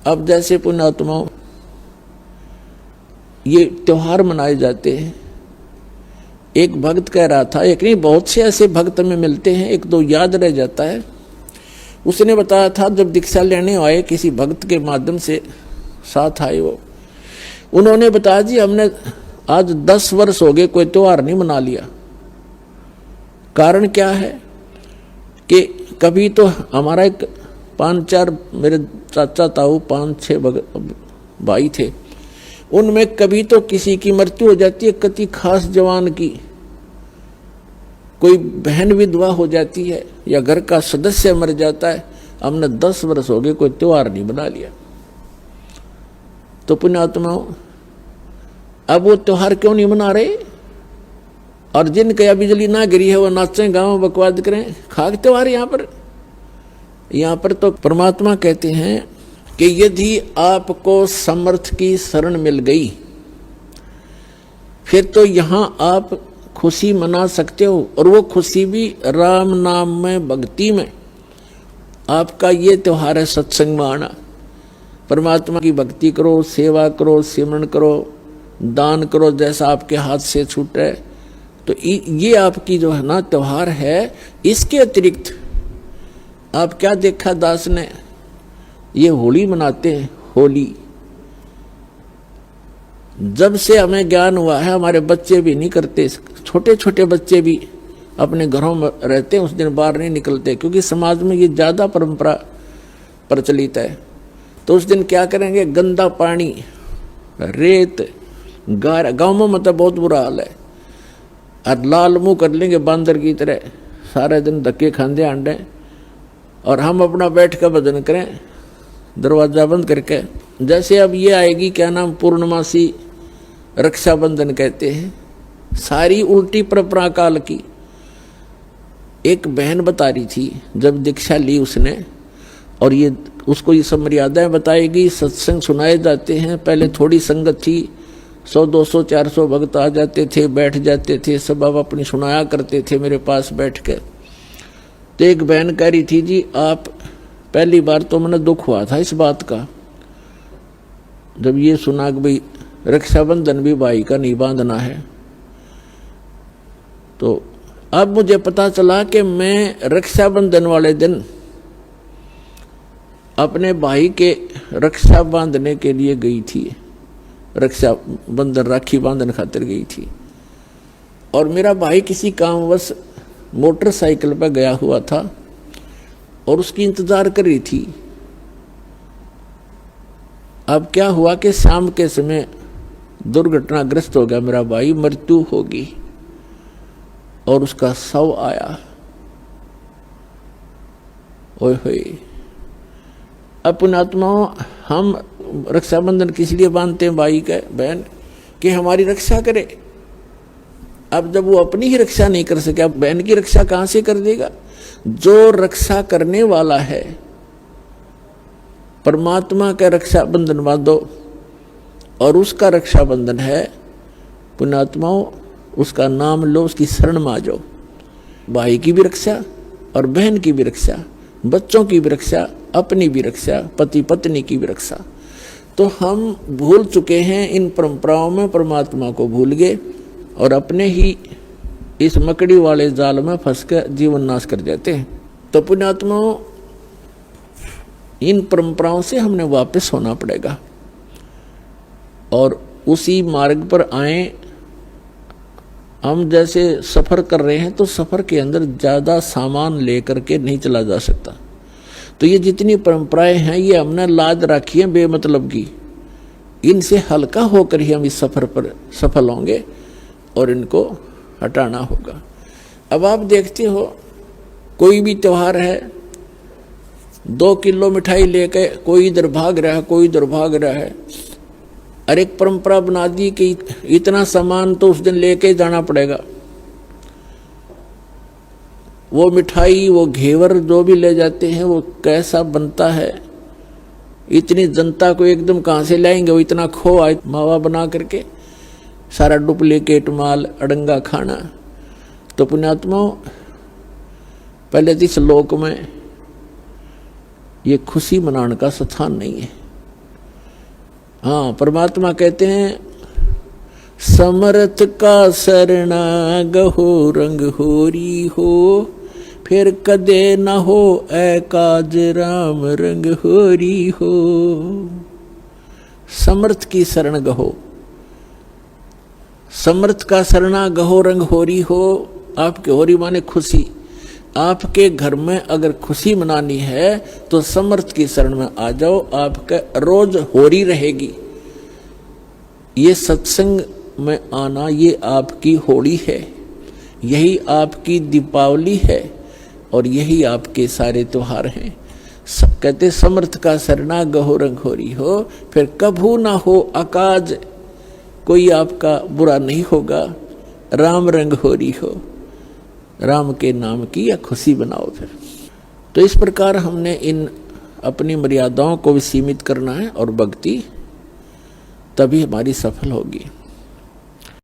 अब जैसे पुण्यात्माओं ये त्योहार मनाए जाते हैं, एक भक्त कह रहा था, एक नहीं बहुत से ऐसे भक्त में मिलते हैं, एक दो याद रह जाता है। उसने बताया था जब दीक्षा लेने आए किसी भक्त के माध्यम से साथ आए वो, उन्होंने बताया जी हमने आज 10 वर्ष हो गए कोई त्योहार नहीं मना लिया। कारण क्या है कि कभी तो हमारा एक 5-4 मेरे चाचा ताऊ 5-6 भाई थे, उनमें कभी तो किसी की मृत्यु हो जाती है, किसी खास जवान की, कोई बहन विधवा हो जाती है या घर का सदस्य मर जाता है। हमने 10 वर्ष हो गए कोई त्योहार नहीं बना लिया। तो पुण्यात्माओं अब वो त्योहार क्यों नहीं मना रहे? और जिनके या बिजली ना गिरी है वो नाचें गाँव बकवाद करें, खाक त्योहार। यहाँ पर तो परमात्मा कहते हैं कि यदि आपको समर्थ की शरण मिल गई फिर तो यहाँ आप खुशी मना सकते हो, और वो खुशी भी राम नाम में, भक्ति में। आपका ये त्योहार है सत्संग में आना, परमात्मा की भक्ति करो, सेवा करो, सिमरन करो, दान करो जैसा आपके हाथ से छूट रहे। तो ये आपकी जो है ना त्योहार है। इसके अतिरिक्त आप क्या देखा दास ने, ये होली मनाते हैं। होली जब से हमें ज्ञान हुआ है हमारे बच्चे भी नहीं करते, छोटे छोटे बच्चे भी अपने घरों में रहते हैं, उस दिन बाहर नहीं निकलते, क्योंकि समाज में ये ज्यादा परंपरा प्रचलित है। तो उस दिन क्या करेंगे, गंदा पानी, रेत, गाँव में मतलब बहुत बुरा हाल है, और लाल मुंह कर लेंगे बांदर की तरह, सारे दिन धक्के खांदे आंडे, और हम अपना बैठ कर भजन करें दरवाजा बंद करके। जैसे अब ये आएगी क्या नाम, पूर्णमासी, रक्षाबंधन कहते हैं, सारी उल्टी परंपरा काल की। एक बहन बता रही थी जब दीक्षा ली उसने, और ये उसको ये सब मर्यादाएं बताएगी, सत्संग सुनाए जाते हैं। पहले थोड़ी संगत थी, 100, 200, 400 भक्त आ जाते थे, बैठ जाते थे, सब अब अपनी सुनाया करते थे मेरे पास बैठ के। तो एक बहन कह रही थी जी आप, पहली बार तो मैंने दुख हुआ था इस बात का जब ये सुना कि भाई रक्षाबंधन भी भाई का नहीं बांधना है। तो अब मुझे पता चला कि मैं रक्षाबंधन वाले दिन अपने भाई के रक्षा बांधने के लिए गई थी, रक्षाबंधन राखी बांधन खातिर गई थी, और मेरा भाई किसी कामवश मोटरसाइकिल पर गया हुआ था और उसकी इंतजार कर रही थी। अब क्या हुआ कि शाम के समय दुर्घटनाग्रस्त हो गया मेरा भाई, मृत्यु होगी, और उसका शव आया। ओए होए। अब पुण्यात्माओं हम रक्षाबंधन किस लिए बांधते हैं भाई का, बहन, कि हमारी रक्षा करे। अब जब वो अपनी ही रक्षा नहीं कर सके, अब बहन की रक्षा कहां से कर देगा? जो रक्षा करने वाला है परमात्मा का रक्षाबंधन बांधो, और उसका रक्षाबंधन है पुण्यात्माओं, उसका नाम लो, उसकी शरण में आ जाओ। भाई की भी रक्षा और बहन की भी रक्षा, बच्चों की भी रक्षा, अपनी भी रक्षा, पति पत्नी की भी रक्षा। तो हम भूल चुके हैं इन परंपराओं में, परमात्मा को भूल गए और अपने ही इस मकड़ी वाले जाल में फंस कर जीवन नाश कर जाते हैं। तो पुण्यात्माओं इन परंपराओं से हमने वापस होना पड़ेगा और उसी मार्ग पर आए। हम जैसे सफर कर रहे हैं तो सफर के अंदर ज्यादा सामान लेकर के नहीं चला जा सकता। तो ये जितनी परंपराएं हैं ये हमने लाद रखी है बेमतलब की, इनसे हल्का होकर ही हम इस सफर पर सफल होंगे और इनको हटाना होगा। अब आप देखते हो कोई भी त्योहार है, 2 किलो मिठाई लेके कोई इधर भाग रहा है, कोई इधर भाग रहा है, और एक परंपरा बना दी कि इतना सामान तो उस दिन लेके जाना पड़ेगा। वो मिठाई, वो घेवर जो भी ले जाते हैं वो कैसा बनता है, इतनी जनता को एकदम कहाँ से लाएंगे, वो इतना खोआ मावा बना करके, सारा डुप्लीकेट माल, अड़ंगा खाना। तो पुण्यात्माओं पहले इस लोक में ये खुशी मनाने का स्थान नहीं है। हाँ, परमात्मा कहते हैं समर्थ का शरणा गहो रंग होरी हो, फिर कदे न हो एकाज राम रंग होरी हो। समर्थ की शरण गहो, समर्थ का शरणा गहो रंग होरी हो। आपके होरी माने खुशी। आपके घर में अगर खुशी मनानी है तो समर्थ की शरण में आ जाओ, आपका रोज होरी रहेगी। ये सत्संग में आना ये आपकी होली है, यही आपकी दीपावली है और यही आपके सारे त्योहार हैं। कहते समर्थ का शरणा गहो रंग होरी हो, फिर कभू ना हो अकाज, कोई आपका बुरा नहीं होगा। राम रंग होरी हो, राम के नाम की या खुशी बनाओ। फिर तो इस प्रकार हमने इन अपनी मर्यादाओं को भी सीमित करना है और भक्ति तभी हमारी सफल होगी।